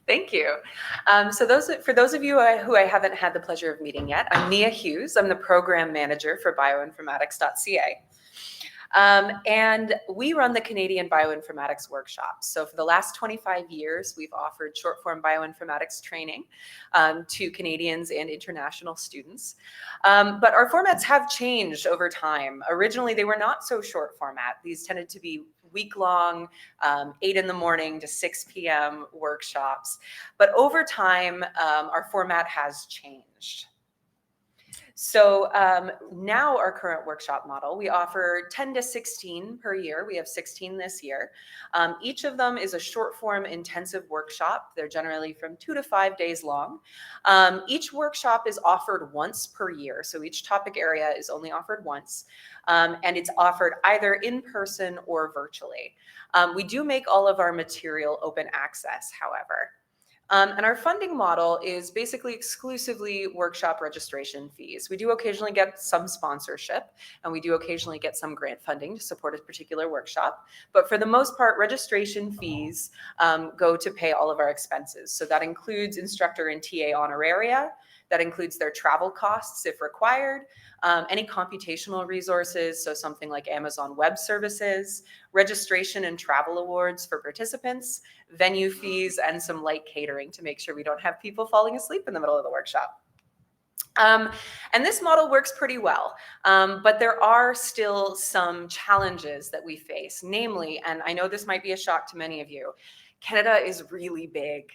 Thank you. For those of you who I haven't had the pleasure of meeting yet, I'm Nia Hughes. I'm the program manager for bioinformatics.ca. And we run the Canadian Bioinformatics Workshops. So for the last 25 years, we've offered short-form bioinformatics training to Canadians and international students. But our formats have changed over time. Originally, they were not so short format. These tended to be week-long, 8 in the morning to 6 p.m. workshops. But over time, our format has changed. So now our current workshop model, we offer 10 to 16 per year. We have 16 this year. Each of them is a short form intensive workshop. They're generally from 2 to 5 days long. Each workshop is offered once per year. So each topic area is only offered once. And it's offered either in person or virtually. We do make all of our material open access, however. And our funding model is basically exclusively workshop registration fees. We do occasionally get some sponsorship, and we do occasionally get some grant funding to support a particular workshop. But for the most part, registration fees go to pay all of our expenses. So that includes instructor and TA honoraria. That includes their travel costs if required, any computational resources, so something like Amazon Web Services, registration and travel awards for participants, venue fees, and some light catering to make sure we don't have people falling asleep in the middle of the workshop. And this model works pretty well, but there are still some challenges that we face, namely, and I know this might be a shock to many of you, Canada is really big.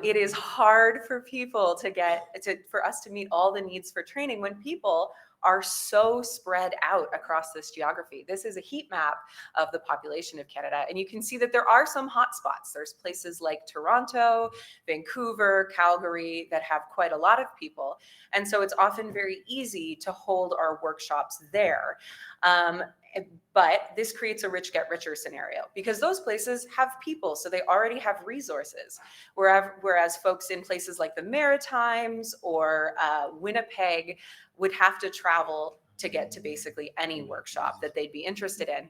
It is hard for people for us to meet all the needs for training when people are so spread out across this geography. This is a heat map of the population of Canada, and you can see that there are some hotspots. There's places like Toronto, Vancouver, Calgary that have quite a lot of people, and so it's often very easy to hold our workshops there. But this creates a rich get richer scenario because those places have people, so they already have resources. Whereas folks in places like the Maritimes or Winnipeg would have to travel to get to basically any workshop that they'd be interested in.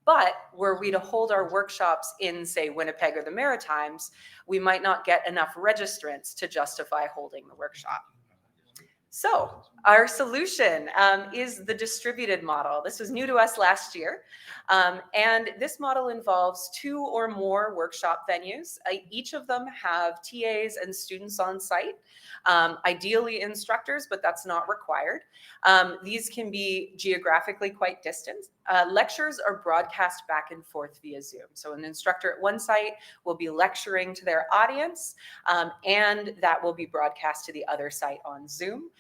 But were we to hold our workshops in, say, Winnipeg or the Maritimes, we might not get enough registrants to justify holding the workshop. So our solution is the distributed model. This was new to us last year. And this model involves 2 or more workshop venues. Each of them have TAs and students on site, ideally instructors, but that's not required. These can be geographically quite distant. Lectures are broadcast back and forth via Zoom. So an instructor at one site will be lecturing to their audience, and that will be broadcast to the other site on Zoom.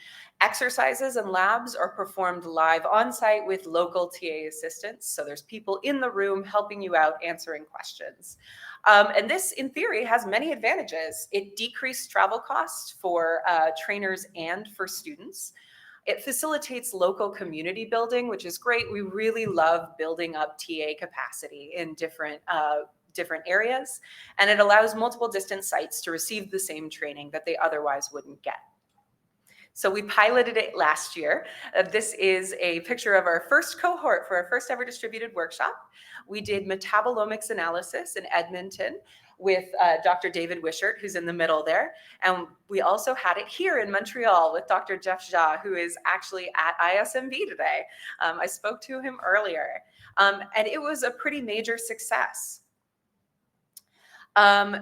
Exercises and labs are performed live on site with local TA assistants. So there's people in the room helping you out, answering questions. And this, in theory, has many advantages. It decreased travel costs for trainers and for students. It facilitates local community building, which is great. We really love building up TA capacity in different areas. And it allows multiple distance sites to receive the same training that they otherwise wouldn't get. So we piloted it last year. This is a picture of our first cohort for our first ever distributed workshop. We did metabolomics analysis in Edmonton with Dr. David Wishart, who's in the middle there. And we also had it here in Montreal with Dr. Jeff Jha, who is actually at ISMB today. I spoke to him earlier. And it was a pretty major success.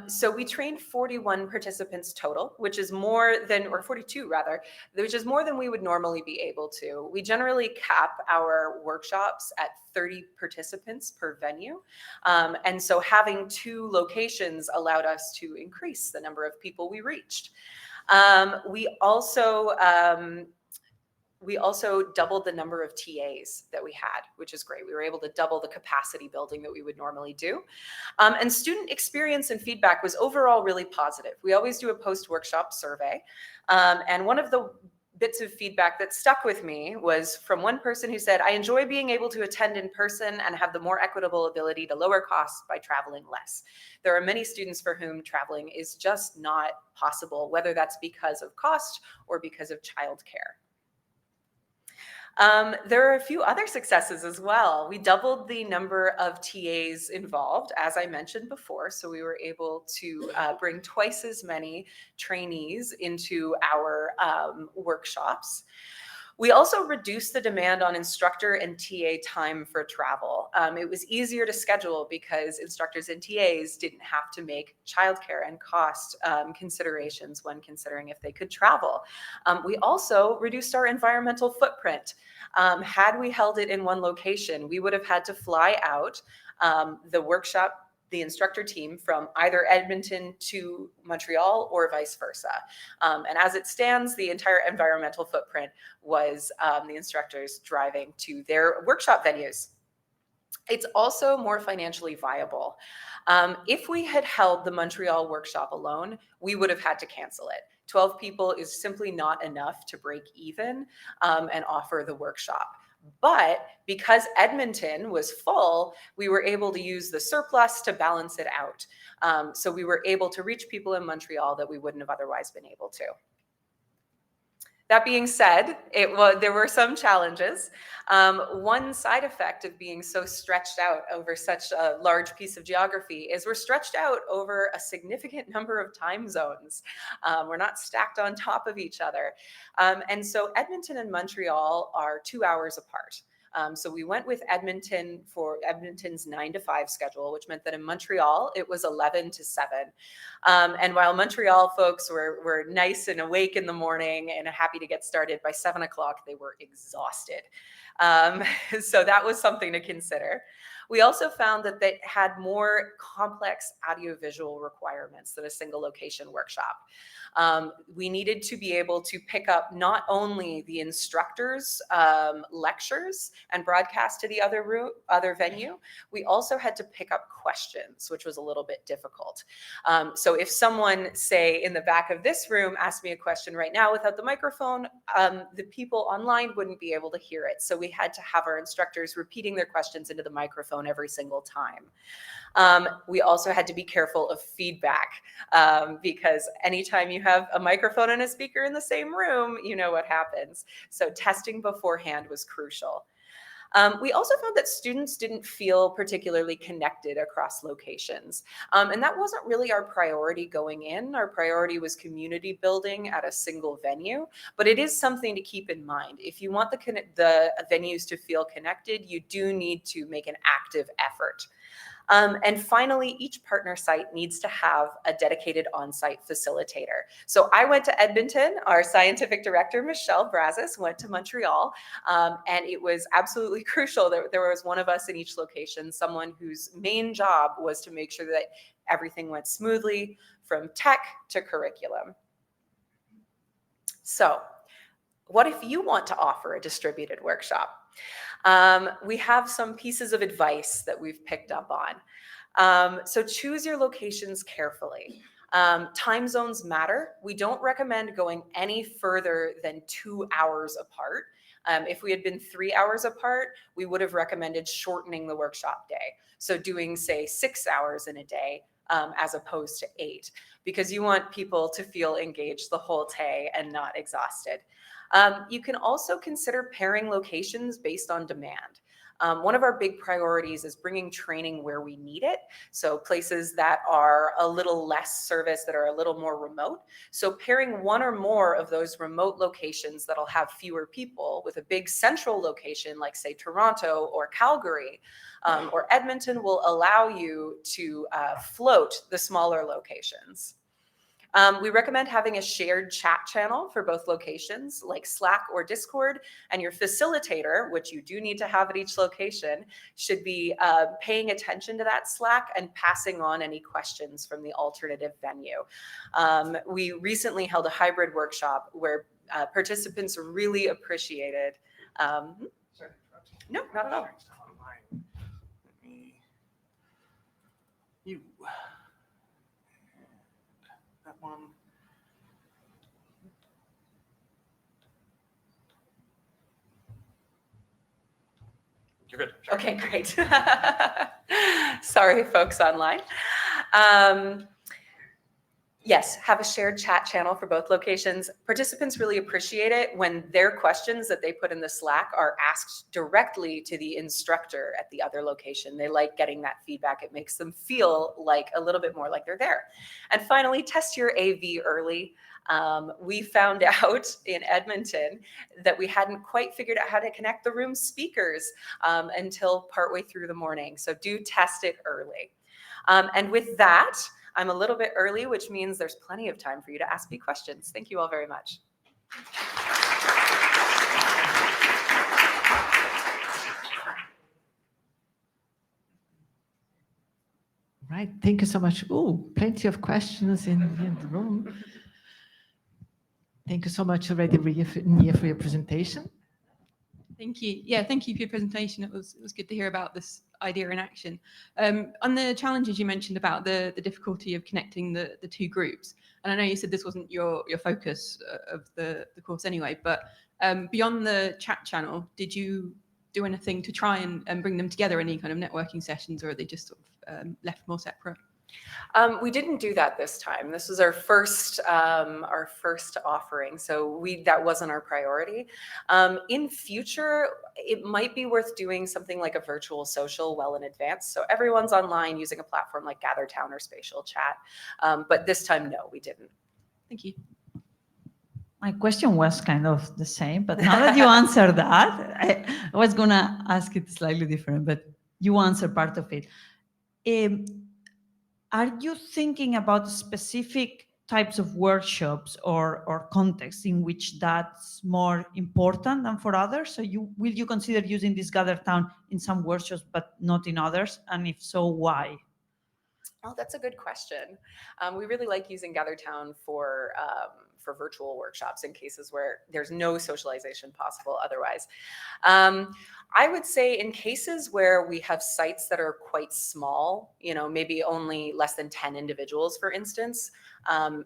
So we trained 41 participants total, which is more than, or 42 rather, which is more than we would normally be able to. We generally cap our workshops at 30 participants per venue. And so having 2 locations allowed us to increase the number of people we reached. We also doubled the number of TAs that we had, which is great. We were able to double the capacity building that we would normally do. And student experience and feedback was overall really positive. We always do a post-workshop survey. And one of the bits of feedback that stuck with me was from one person who said, I enjoy being able to attend in person and have the more equitable ability to lower costs by traveling less. There are many students for whom traveling is just not possible, whether that's because of cost or because of childcare. There are a few other successes as well. We doubled the number of TAs involved, as I mentioned before, so we were able to bring twice as many trainees into our workshops. We also reduced the demand on instructor and TA time for travel. It was easier to schedule because instructors and TAs didn't have to make childcare and cost considerations when considering if they could travel. We also reduced our environmental footprint. Had we held it in one location, we would have had to fly out the instructor team from either Edmonton to Montreal or vice versa. And as it stands, the entire environmental footprint was the instructors driving to their workshop venues. It's also more financially viable. If we had held the Montreal workshop alone, we would have had to cancel it. 12 people is simply not enough to break even and offer the workshop. But because Edmonton was full, we were able to use the surplus to balance it out. So we were able to reach people in Montreal that we wouldn't have otherwise been able to. That being said, there were some challenges. One side effect of being so stretched out over such a large piece of geography is we're stretched out over a significant number of time zones. We're not stacked on top of each other. And so Edmonton and Montreal are 2 hours apart. So we went with Edmonton for Edmonton's 9 to 5 schedule, which meant that in Montreal, it was 11 to 7. And while Montreal folks were nice and awake in the morning and happy to get started, by 7 o'clock, they were exhausted. So that was something to consider. We also found that they had more complex audiovisual requirements than a single location workshop. We needed to be able to pick up not only the instructors' lectures and broadcast to the other venue, we also had to pick up questions, which was a little bit difficult. So if someone, say, in the back of this room asked me a question right now without the microphone, the people online wouldn't be able to hear it. So we had to have our instructors repeating their questions into the microphone every single time. We also had to be careful of feedback because anytime you have a microphone and a speaker in the same room, you know what happens. So testing beforehand was crucial. We also found that students didn't feel particularly connected across locations. And that wasn't really our priority going in. Our priority was community building at a single venue, but it is something to keep in mind. If you want the venues to feel connected, you do need to make an active effort. And finally, each partner site needs to have a dedicated on-site facilitator. So I went to Edmonton. Our scientific director, Michelle Brazis, went to Montreal. And it was absolutely crucial that there was one of us in each location, someone whose main job was to make sure that everything went smoothly from tech to curriculum. So what if you want to offer a distributed workshop? We have some pieces of advice that we've picked up on. So choose your locations carefully. Time zones matter. We don't recommend going any further than 2 hours apart. If we had been 3 hours apart, we would have recommended shortening the workshop day. So doing, say, 6 hours in a day as opposed to 8, because you want people to feel engaged the whole day and not exhausted. You can also consider pairing locations based on demand. One of our big priorities is bringing training where we need it. So places that are a little less service, that are a little more remote. So pairing one or more of those remote locations that'll have fewer people with a big central location, like say Toronto or Calgary or Edmonton, will allow you to float the smaller locations. We recommend having a shared chat channel for both locations, like Slack or Discord, and your facilitator, which you do need to have at each location, should be paying attention to that Slack and passing on any questions from the alternative venue. We recently held a hybrid workshop where participants really appreciated. Sorry, no, not at all. You. That one. You're good. Sure. Okay, great. Sorry, folks online. Yes, have a shared chat channel for both locations. Participants really appreciate it when their questions that they put in the Slack are asked directly to the instructor at the other location. They like getting that feedback. It makes them feel like a little bit more like they're there. And finally, test your AV early. We found out in Edmonton that we hadn't quite figured out how to connect the room speakers until partway through the morning. So do test it early. And with that, I'm a little bit early, which means there's plenty of time for you to ask me questions. Thank you all very much. Right, thank you so much. Oh, plenty of questions in the room. Thank you so much already, Nia, for your presentation. Thank you. Yeah, thank you for your presentation. It was good to hear about this idea in action. On the challenges you mentioned about the difficulty of connecting the two groups, and I know you said this wasn't your focus of the course anyway, but beyond the chat channel, did you do anything to try and bring them together, any kind of networking sessions, or are they just sort of left more separate? We didn't do that this time. This was our first offering, so that wasn't our priority. In future, it might be worth doing something like a virtual social well in advance, so everyone's online using a platform like GatherTown or Spatial Chat. But this time, no, we didn't. Thank you. My question was kind of the same, but now that you answered that, I was going to ask it slightly different, but you answered part of it. Are you thinking about specific types of workshops or contexts in which that's more important than for others? So will you consider using this GatherTown in some workshops but not in others? And if so, why? Oh, that's a good question. We really like using GatherTown for virtual workshops in cases where there's no socialization possible otherwise. I would say in cases where we have sites that are quite small, maybe only less than 10 individuals, for instance,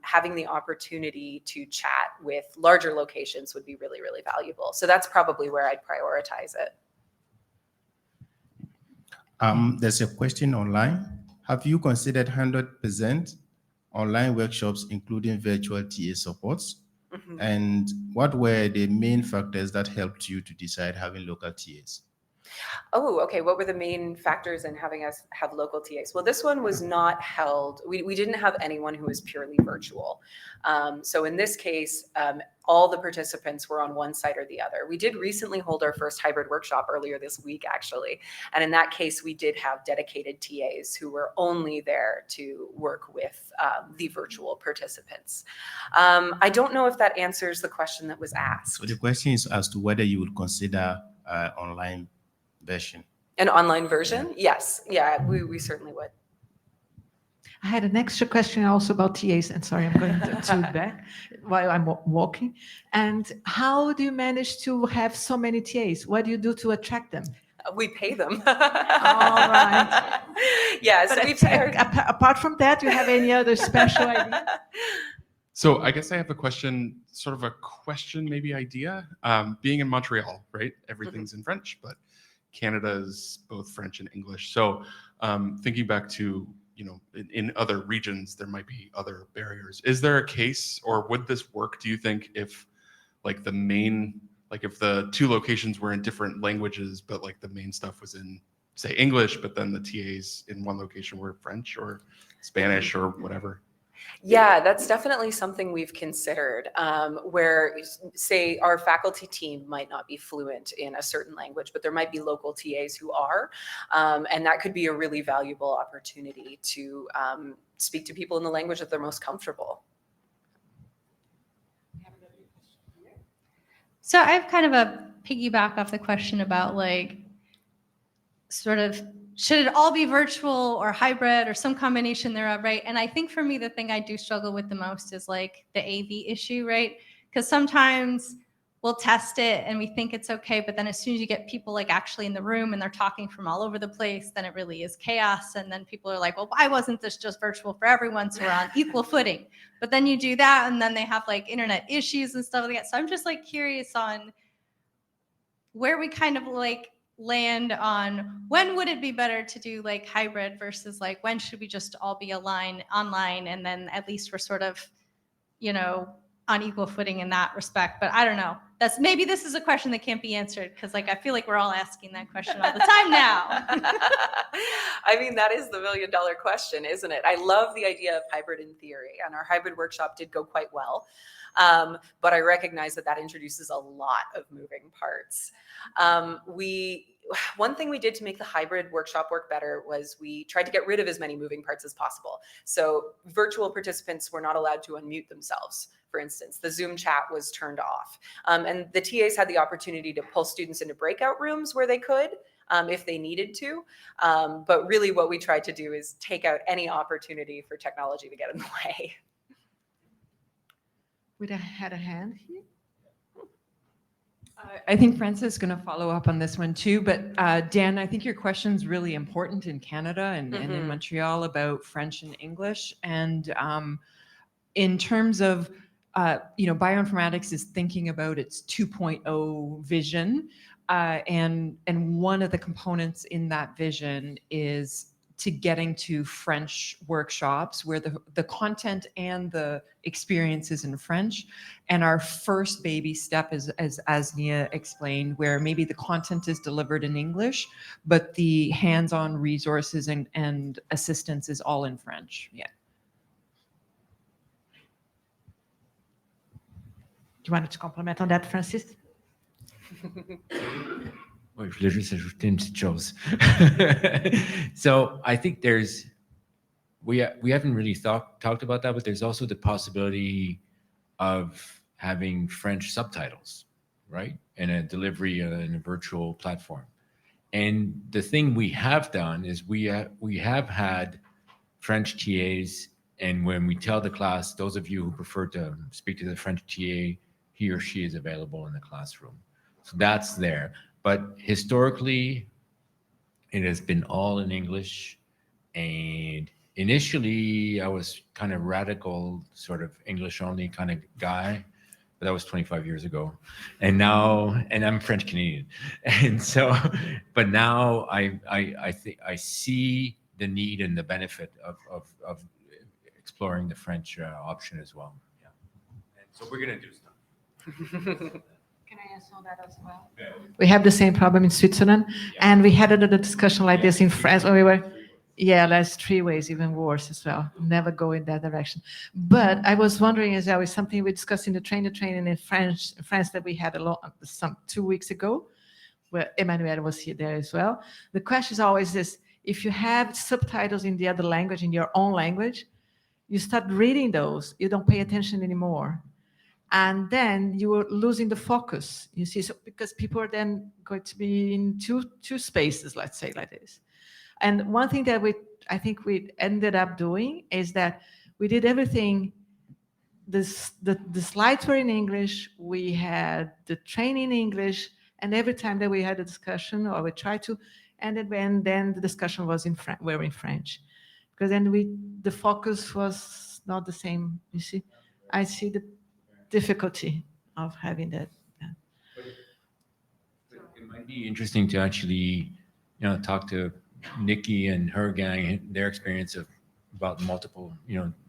having the opportunity to chat with larger locations would be really, really valuable. So that's probably where I'd prioritize it. There's a question online. Have you considered 100% online workshops, including virtual TA supports? Mm-hmm. And what were the main factors that helped you to decide having local TAs? Oh, okay. What were the main factors in having us have local TAs? Well, this one was not held. We didn't have anyone who was purely virtual. So in this case, all the participants were on one side or the other. We did recently hold our first hybrid workshop earlier this week, actually. And in that case, we did have dedicated TAs who were only there to work with the virtual participants. I don't know if that answers the question that was asked. So the question is as to whether you would consider online version. An online version? Yeah. Yes. Yeah, we certainly would. I had an extra question also about TAs, and sorry, I'm going to back while I'm walking. And how do you manage to have so many TAs? What do you do to attract them? We pay them. All right. Yes. Apart from that, do you have any other special idea? So I guess I have a question, sort of a question, maybe idea. Being in Montreal, right? Everything's in French, but Canada is both French and English. So thinking back to, in other regions, there might be other barriers. Is there a case, or would this work, do you think, if if the two locations were in different languages, but the main stuff was in, say, English, but then the TAs in one location were French or Spanish or whatever? Yeah, that's definitely something we've considered, where, say, our faculty team might not be fluent in a certain language, but there might be local TAs who are, and that could be a really valuable opportunity to speak to people in the language that they're most comfortable. So I have kind of a piggyback off the question about should it all be virtual or hybrid or some combination thereof, right? And I think for me, the thing I do struggle with the most is the AV issue, right? Because sometimes we'll test it and we think it's okay, but then as soon as you get people actually in the room and they're talking from all over the place, then it really is chaos. And then people are like, well, why wasn't this just virtual for everyone? So we're on equal footing. But then you do that and then they have internet issues and stuff like that. So I'm just curious on where we kind of land on when would it be better to do like hybrid versus like when should we just all be online, and then at least we're sort of, you know, on equal footing in that respect. But I don't know. That's maybe this is a question that can't be answered because like I feel like we're all asking that question all the time now. I mean, that is the $1 million question, isn't it? I love the idea of hybrid in theory, and our hybrid workshop did go quite well. But I recognize that that introduces a lot of moving parts. One thing we did to make the hybrid workshop work better was we tried to get rid of as many moving parts as possible. So virtual participants were not allowed to unmute themselves. For instance, the Zoom chat was turned off. And the TAs had the opportunity to pull students into breakout rooms where they could, if they needed to. But really what we tried to do is take out any opportunity for technology to get in the way. We had a hand here. I think Francis is going to follow up on this one too. But Dan, I think your question is really important in Canada and in Montreal about French and English. And in terms of, bioinformatics is thinking about its 2.0 vision. And one of the components in that vision is to getting to French workshops where the content and the experience is in French. And our first baby step is, as Nia explained, where maybe the content is delivered in English, but the hands-on resources and assistance is all in French. Yeah. Do you want to comment on that, Francis? Oui, je voulais juste ajouter une petite chose. So I think we haven't really talked about that, but there's also the possibility of having French subtitles, right? And a delivery in a virtual platform. And the thing we have done is we have had French TAs, and when we tell the class, those of you who prefer to speak to the French TA, he or she is available in the classroom. So that's there. But historically, it has been all in English. And initially, I was kind of radical, sort of English only kind of guy. But that was 25 years ago. And I'm French Canadian. And so, but now I think I see the need and the benefit of exploring the French option as well. Yeah. And so we're going to do stuff. Can I answer on that as well? We have the same problem in Switzerland, and we had another discussion like this in France when we were, that's 3 ways, even worse as well. Never go in that direction. But I was wondering as well, is something we discussed in the training in France that we had 2 weeks ago, where Emmanuel was there as well. The question is always this: if you have subtitles in the other language, in your own language, you start reading those, you don't pay attention anymore. And then you are losing the focus, you see, so because people are then going to be in two spaces, let's say like this. And one thing that I think we ended up doing is that we did everything. The slides were in English, we had the training in English, and every time that we had a discussion, or we tried to, and then the discussion was in French, because then the focus was not the same. You see, I see the difficulty of having that. Yeah. It might be interesting to actually, talk to Nikki and her gang, their experience about multiple,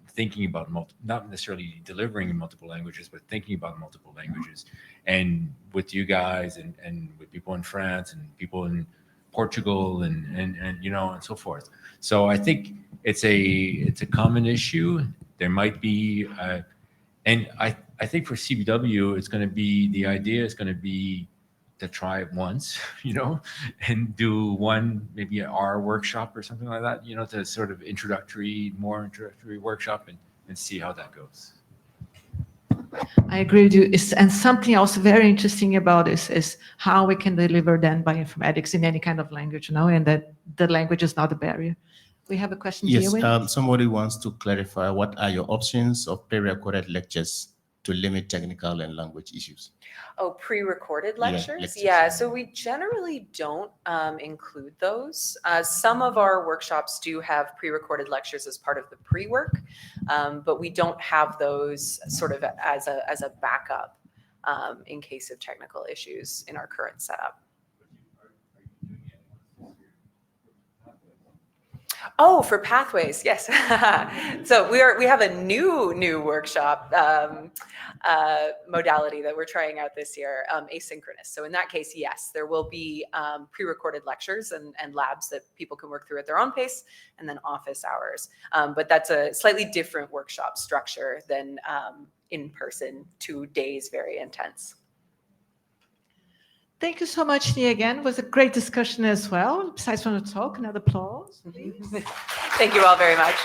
thinking about not necessarily delivering in multiple languages, but thinking about multiple languages, and with you guys and with people in France and people in Portugal and and so forth. So I think it's a common issue. There might be, and I think for CBW, the idea is going to be to try it once, and do one, maybe an R workshop or something like that, to sort of more introductory workshop and see how that goes. I agree with you. And something else very interesting about this is how we can deliver then bioinformatics in any kind of language, and that the language is not a barrier. We have a question here. Yes, somebody wants to clarify what are your options of pre-recorded lectures to limit technical and language issues? Oh, pre-recorded lectures? lectures. Yeah, so we generally don't include those. Some of our workshops do have pre-recorded lectures as part of the pre-work, but we don't have those sort of as a backup in case of technical issues in our current setup. Oh, for pathways, yes. So we have a new workshop modality that we're trying out this year, asynchronous. So in that case, yes, there will be pre-recorded lectures and labs that people can work through at their own pace, and then office hours. But that's a slightly different workshop structure than in person, 2 days, very intense. Thank you so much, Nia, again. It was a great discussion as well. Besides from the talk, another applause, please. Thank you all very much.